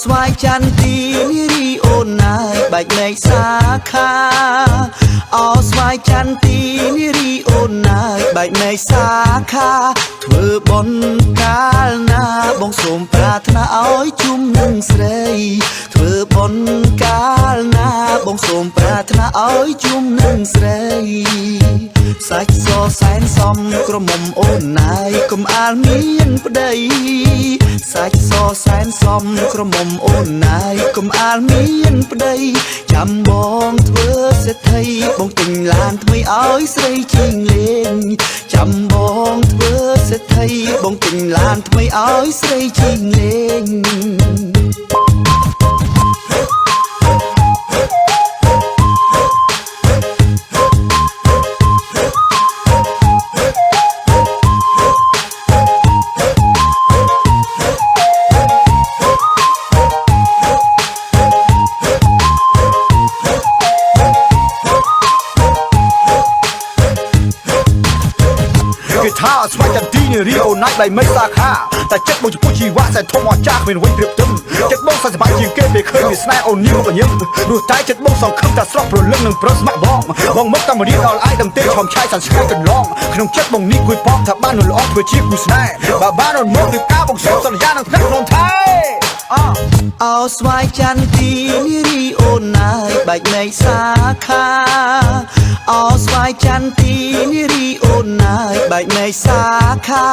ស្វាយចន្ទទីនារីអូនណាយបែកមេឃសាខាអោស្វាយចន្ទទីនារីអូនណាយបែកមេឃសាខាធ្វើបុណ្យកាលណាបងសូមប្រាថ្នាឲ្យជុំនឹងស្រីធ្វើបុណ្យកាលណាបងសូមប្រាថ្នាឲ្យជុំនឹងស្រីសាច់សសែនសំក្រមុំអូនណាយកុំអាលមានប្តីសាច់សសែនសំក្រមុំអូនណាយកុំអាលមានប្តីចាំបងធ្វើសេដ្ឋីបងទិញឡានថ្មីឲ្យស្រីជីងលេងចាំបងធ្វើសេដ្ឋីបងទិញឡានថ្មីឲ្យស្រីជីងលេងថាស្វាយចន្ទទីនារីអូនណាយបែកមេឃសាខាតែចិត្តបងចំពោះជីវៈសែនធំអស្ចារ្យគ្មានអ្វីប្រៀបផ្ទឹមចិត្តបងសប្បាយជាងគេពេលឃើញវាស្នេហ៍អូននាងមកញឹមព្រោះតែចិត្តបងសង្ឃឹមតែស្រស់ព្រលឹងនឹងប្រុសស្ម័គ្របងមកតាមរៀនដល់អាយដឹងទេឆោមឆាយសាន់ឆ្កែកន្លងក្នុងចិត្តបងនេះគួយប៉ងថាបាននោះល្អធ្វើជាគូស្នេហ៍បើបានអូនមកគឺការបងសូមសន្យានឹងថ្នាក់ក្នុងថៃអោស្វាយចន្ទទីនារីអូនណាយបែកមេឃសាខាអោស្វាយចន្ទទីនារីអូនណាយបែកមេឃសាខា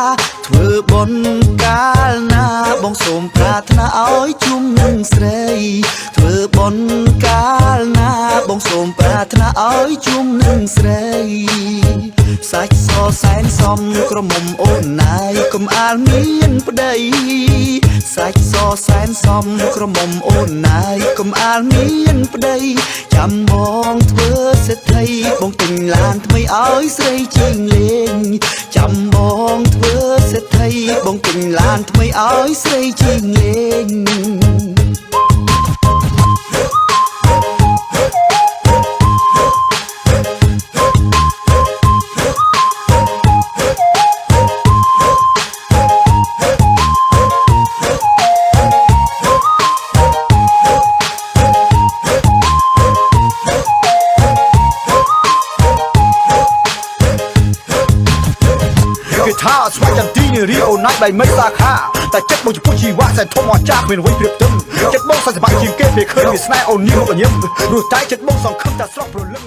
ធ្វើបុណ្យកាលណាបងសូមប្រាថ្នាឲ្យជុំនឹងស្រីធ្វើបុណ្យកាលណាបងសូមប្រាថ្នាឲ្យជុំនឹងស្រីសាច់សសែនសំក្រមុំអូនណាយកុំអាលមានប្តីសាច់សសែនសំក្រមុំអូនណាយកុំអាលមានប្តីចាំបងធ្វើសេដ្ឋីបងទិញឡានថ្មីឲ្យស្រីជីងលេងចាំបងធ្វើសេដ្ឋីបងទិញឡានថ្មីឲ្យស្រីជីងលេងថាស្វាយចន្ទទីនារីអូនណាយបែកមេឃសាខាតែចិត្តបងចំពោះជីវៈសែនធំអស្ចារ្យគ្មានអ្វីប្រៀបផ្ទឹមចិត្តបងសប្បាយជាងគេពេលឃើញវាស្នេហ៍អូននាងមកញឹមព្រោះតែចិត្តបងសង្ឃឹមតែស្រស់ព្រលឹងនឹង